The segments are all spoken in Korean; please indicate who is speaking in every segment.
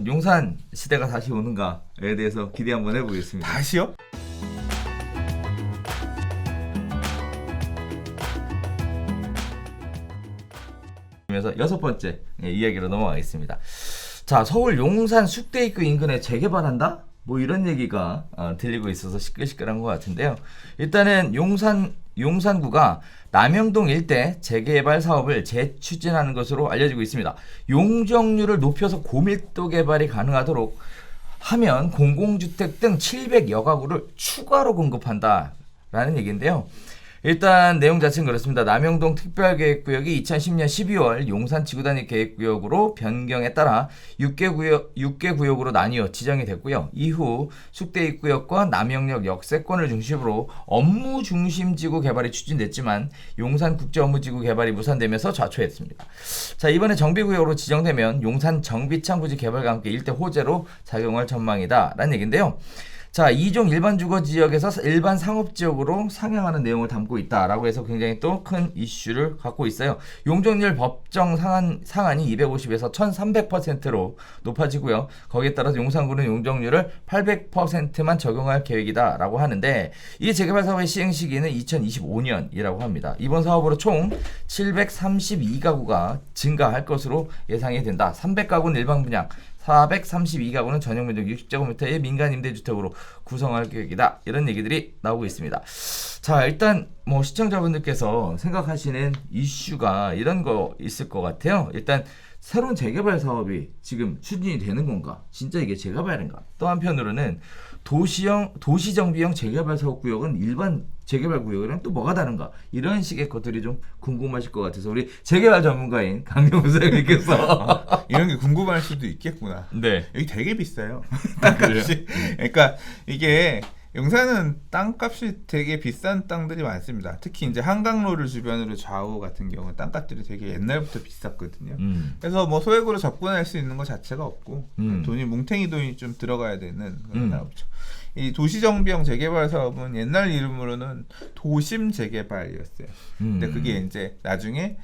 Speaker 1: 용산 시대가 다시 오는가에 대해서 기대 한번 해보겠습니다.
Speaker 2: 다시요?
Speaker 1: 그래서 여섯 번째 이야기로 넘어가겠습니다. 자, 서울 용산 숲대입구 인근에 재개발한다? 뭐 이런 얘기가 들리고 있어서 시끌시끌한 것 같은데요. 일단은 용산구가 남영동 일대 재개발 사업을 재추진하는 것으로 알려지고 있습니다. 용적률을 높여서 고밀도 개발이 가능하도록 하면 공공주택 등 700여 가구를 추가로 공급한다라는 얘기인데요. 일단 내용 자체는 그렇습니다. 남영동 특별계획구역이 2010년 12월 용산 지구단위 계획구역으로 변경에 따라 6개 구역으로 나뉘어 지정이 됐고요. 이후 숙대입구역과 남영역 역세권을 중심으로 업무 중심 지구 개발이 추진됐지만 용산 국제업무지구 개발이 무산되면서 좌초했습니다. 자, 이번에 정비구역으로 지정되면 용산 정비창 부지 개발과 함께 일대 호재로 작용할 전망이다라는 얘기인데요. 자, 2종 일반 주거 지역에서 일반 상업 지역으로 상향하는 내용을 담고 있다라고 해서 굉장히 또 큰 이슈를 갖고 있어요. 용적률 법정 상한이 250에서 1300%로 높아지고요. 거기에 따라서 용산구는 용적률을 800%만 적용할 계획이다라고 하는데 이 재개발 사업의 시행 시기는 2025년이라고 합니다. 이번 사업으로 총 732가구가 증가할 것으로 예상이 된다. 300가구는 일반 분양, 432가구는 전용 면적 60제곱미터의 민간 임대주택으로 구성할 계획이다. 이런 얘기들이 나오고 있습니다. 자, 일단 뭐 시청자분들께서 생각하시는 이슈가 이런 거 있을 것 같아요. 일단 새로운 재개발 사업이 지금 추진이 되는 건가? 진짜 이게 재개발인가? 또 한편으로는 도시정비형 재개발 사업구역은 일반 재개발 구역이랑 또 뭐가 다른가? 이런 식의 것들이 좀 궁금하실 것 같아서 우리 재개발 전문가인 강경훈 선생님께서
Speaker 2: 이런 게 궁금할 수도 있겠구나.
Speaker 1: 네.
Speaker 2: 여기 되게 비싸요. 땅값이. 그러니까 이게 용산은 땅값이 되게 비싼 땅들이 많습니다. 특히 이제 한강로를 주변으로 좌우 같은 경우는 땅값들이 되게 옛날부터 비쌌거든요. 그래서 뭐 소액으로 접근할 수 있는 것 자체가 없고 돈이 뭉탱이 돈이 좀 들어가야 되는 그런 사업이죠. 이 도시정비형 재개발 사업은 옛날 이름으로는 도심 재개발이었어요. 근데 그게 이제 나중에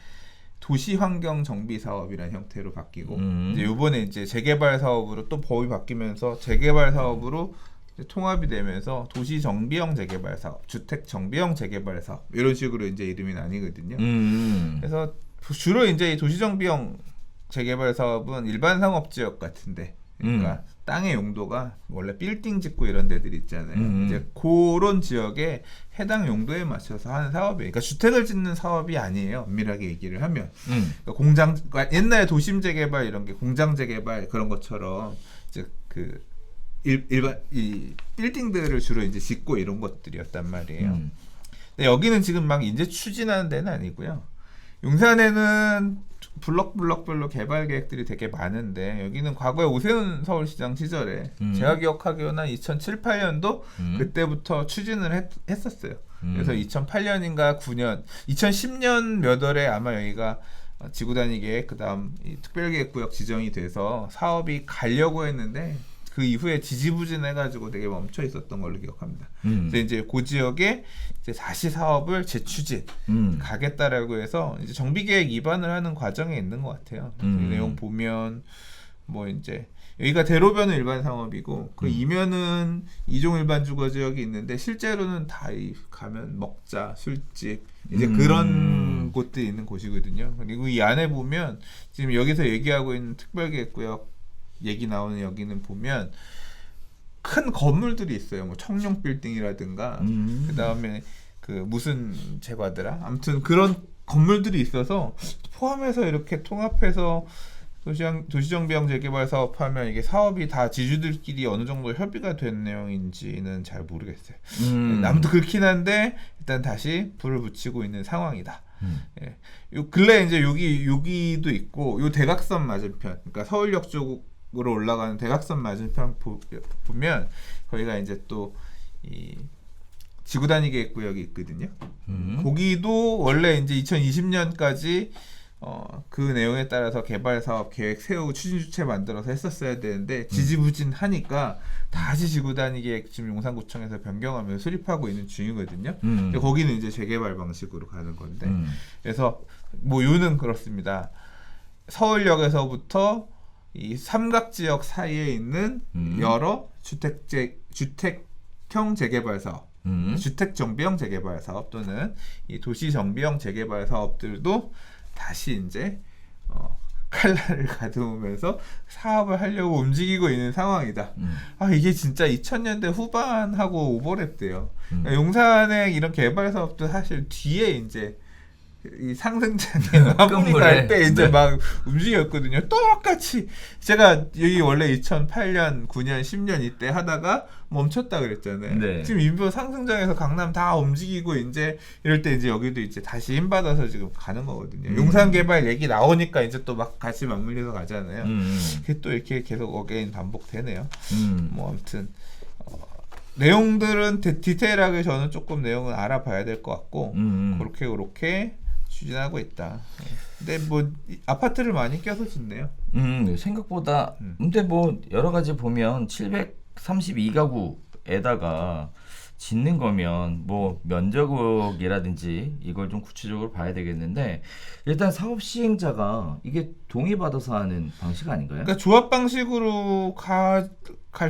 Speaker 2: 도시환경정비사업이라는 형태로 바뀌고 이제 요번에 이제 재개발 사업으로 또 법이 바뀌면서 재개발 사업으로 통합이 되면서 도시정비형 재개발 사업, 주택정비형 재개발 사업 이런 식으로 이제 이름이 나뉘거든요. 그래서 주로 이제 이 도시정비형 재개발 사업은 일반 상업지역 같은데, 그러니까 땅의 용도가 원래 빌딩 짓고 이런 데들 있잖아요. 이제 그런 지역에 해당 용도에 맞춰서 하는 사업이에요. 그러니까 주택을 짓는 사업이 아니에요. 엄밀하게 얘기를 하면. 그러니까 그러니까 옛날에 도심 재개발 이런 게 공장 재개발 그런 것처럼 이제 그 일반 이 빌딩들을 주로 이제 짓고 이런 것들이었단 말이에요. 근데 여기는 지금 막 이제 추진하는 데는 아니고요. 용산에는 블럭별로 개발 계획들이 되게 많은데 여기는 과거에 오세훈 서울시장 시절에 제가 기억하기로는 한 2007, 8년도 그때부터 추진을 했었어요. 그래서 2008년인가 9년, 2010년 몇 월에 아마 여기가 지구단위 계획 그다음 이 특별계획구역 지정이 돼서 사업이 가려고 했는데 그 이후에 지지부진해가지고 되게 멈춰 있었던 걸로 기억합니다. 근데 이제 그 지역에 이제 다시 사업을 재추진 가겠다라고 해서 이제 정비계획 입안을 하는 과정에 있는 것 같아요. 이 내용 보면 뭐 이제 여기가 대로변은 일반 상업이고 그 이면은 2종 일반 주거지역이 있는데 실제로는 다 가면 먹자, 술집 이제 그런 곳들이 있는 곳이거든요. 그리고 이 안에 보면 지금 여기서 얘기하고 있는 특별계획구역 얘기 나오는 여기는 보면 큰 건물들이 있어요. 뭐 청룡 빌딩이라든가 그 다음에 그 무슨 제과더라. 아무튼 그런 건물들이 있어서 포함해서 이렇게 통합해서 도시정비형 재개발 사업하면 이게 사업이 다 지주들끼리 어느 정도 협의가 된 내용인지는 잘 모르겠어요. 아무튼 그렇긴 한데 일단 다시 불을 붙이고 있는 상황이다. 예. 요 근래 이제 여기도 있고 요 대각선 맞은편, 그러니까 서울역 쪽으로 올라가는 대각선 맞은편 보면 거기가 이제 또 이 지구단위 계획구역이 있거든요. 거기도 원래 이제 2020년까지 그 내용에 따라서 개발 사업 계획 세우고 추진 주체 만들어서 했었어야 되는데 지지부진하니까 다시 지구단위 계획 지금 용산구청에서 변경하면서 수립하고 있는 중이거든요. 거기는 이제 재개발 방식으로 가는 건데 그래서 뭐 요는 그렇습니다. 서울역에서부터 이 삼각 지역 사이에 있는 여러 주택형 재개발 사업, 주택 정비형 재개발 사업 또는 이 도시 정비형 재개발 사업들도 다시 이제 칼날을 가져오면서 사업을 하려고 움직이고 있는 상황이다. 아, 이게 진짜 2000년대 후반하고 오버랩돼요. 그러니까 용산의 이런 개발 사업도 사실 뒤에 이제 이 상승장에 마무리할 때 이제
Speaker 1: 네.
Speaker 2: 막 움직였거든요. 똑같이 제가 여기 원래 2008년, 9년, 10년 이때 하다가 멈췄다 그랬잖아요.
Speaker 1: 네.
Speaker 2: 지금 인도 상승장에서 강남 다 움직이고 이제 이럴 때 이제 여기도 이제 다시 힘 받아서 지금 가는 거거든요. 용산 개발 얘기 나오니까 이제 또 막 같이 맞물려서 가잖아요. 그게 또 이렇게 계속 어게인 반복되네요. 뭐 아무튼 내용들은 디테일하게 저는 조금 내용은 알아봐야 될 것 같고 그렇게 추진하고 있다. 근데 뭐 아파트를 많이 껴서 짓네요.
Speaker 1: 생각보다 근데 뭐 여러 가지 보면 732가구에다가 짓는 거면 뭐 면적이라든지 이걸 좀 구체적으로 봐야 되겠는데 일단 사업 시행자가 이게 동의받아서 하는 방식 아닌가요?
Speaker 2: 그러니까 조합 방식으로 갈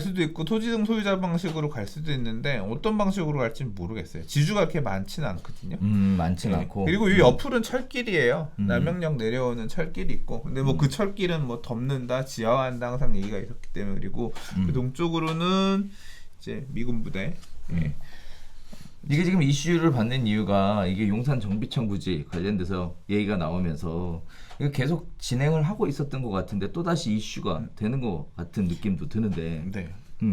Speaker 2: 수도 있고 토지등 소유자 방식으로 갈 수도 있는데 어떤 방식으로 갈지는 모르겠어요. 지주가 그렇게 많지는 않거든요.
Speaker 1: 많지는
Speaker 2: 네.
Speaker 1: 않고
Speaker 2: 그리고 이 옆풀은 철길이에요. 남영역 내려오는 철길이 있고 근데 뭐 그 철길은 뭐 덮는다 지하화한다 항상 얘기가 있었기 때문에 그리고 그 동쪽으로는 이제 미군 부대
Speaker 1: 이게 지금 이슈를 받는 이유가 이게 용산 정비청 부지 관련돼서 얘기가 나오면서 이거 계속 진행을 하고 있었던 것 같은데 또다시 이슈가 되는 것 같은 느낌도 드는데
Speaker 2: 네.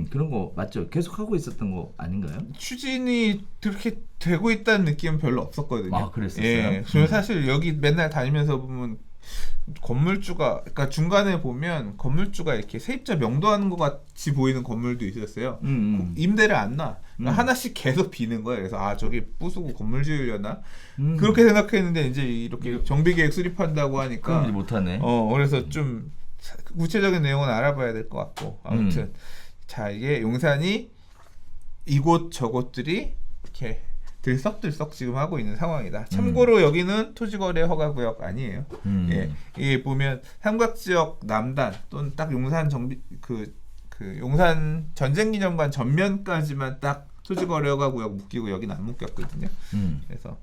Speaker 1: 그런 거 맞죠? 계속 하고 있었던 거 아닌가요?
Speaker 2: 추진이 그렇게 되고 있다는 느낌은 별로 없었거든요.
Speaker 1: 아, 그랬었어요?
Speaker 2: 예. 저는 사실 여기 맨날 다니면서 보면 건물주가 그러니까 중간에 보면 건물주가 이렇게 세입자 명도하는 것 같이 보이는 건물도 있었어요. 임대를 안 놔. 그러니까 하나씩 계속 비는 거예요. 그래서 아 저기 부수고 건물 지으려나 그렇게 생각했는데 이제 이렇게 정비계획 수립한다고 하니까
Speaker 1: 그럼 이제 못하네.
Speaker 2: 그래서 좀 구체적인 내용은 알아봐야 될 것 같고 아무튼 자 이게 용산이 이곳 저곳들이 이렇게 들썩들썩 지금 하고 있는 상황이다. 참고로 여기는 토지거래 허가구역 아니에요. 예, 이게 보면 삼각지역 남단 또는 딱 용산 정비 그 용산 전쟁기념관 전면까지만 딱 토지거래 허가구역 묶이고 여기는 안 묶였거든요. 그래서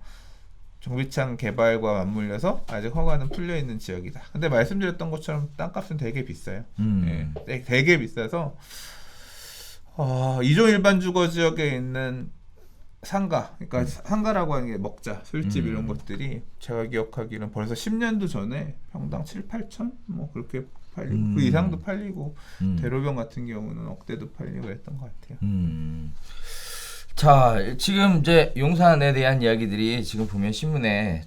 Speaker 2: 정비창 개발과 맞물려서 아직 허가는 풀려 있는 지역이다. 근데 말씀드렸던 것처럼 땅값은 되게 비싸요. 예, 되게 비싸서 이종 일반 주거 지역에 있는 상가, 그러니까 상가라고 하는 게 먹자, 술집 이런 것들이 제가 기억하기로는 벌써 10년도 전에 평당 7, 8천 뭐 그렇게 팔리고 그 이상도 팔리고 대로변 같은 경우는 억대도 팔리고 했던 것 같아요.
Speaker 1: 자, 지금 이제 용산에 대한 이야기들이 지금 보면 신문에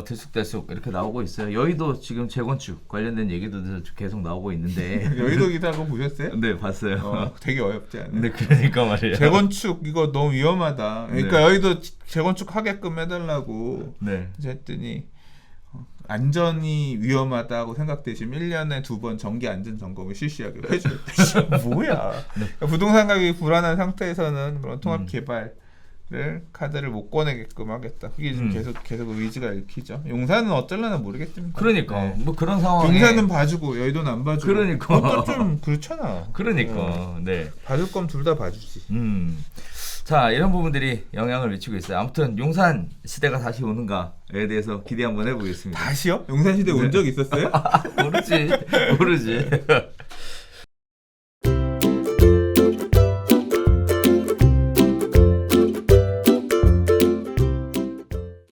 Speaker 1: 들쑥들쑥 이렇게 나오고 있어요. 여의도 지금 재건축 관련된 얘기도 계속 나오고 있는데
Speaker 2: 여의도 기사 그거 보셨어요?
Speaker 1: 네, 봤어요.
Speaker 2: 되게 어렵지 않아요?
Speaker 1: 네, 그러니까 말이에요.
Speaker 2: 재건축 이거 너무 위험하다. 그러니까
Speaker 1: 네.
Speaker 2: 여의도 재건축 하게끔 해달라고
Speaker 1: 네.
Speaker 2: 이제 했더니 안전이 위험하다고 생각되시면 1년에 2번 정기 안전 점검을 실시하기로 해주겠다. 뭐야? 그러니까 부동산 가격이 불안한 상태에서는 그런 통합 개발을 카드를 못 꺼내게끔 하겠다. 그게 지금 계속 의지가 읽히죠. 용산은 어쩔려나 모르겠습니다.
Speaker 1: 그러니까
Speaker 2: 네.
Speaker 1: 뭐 그런 상황에
Speaker 2: 용산은 봐주고 여의도는 안 봐주고.
Speaker 1: 그러니까.
Speaker 2: 그것도 좀 그렇잖아.
Speaker 1: 그러니까 네.
Speaker 2: 봐줄 거면 둘 다 봐주지.
Speaker 1: 자, 이런 부분들이 영향을 미치고 있어요. 아무튼 용산 시대가 다시 오는가에 대해서 기대 한번 해보겠습니다.
Speaker 2: 다시요? 용산 시대 온 적 있었어요?
Speaker 1: 모르지.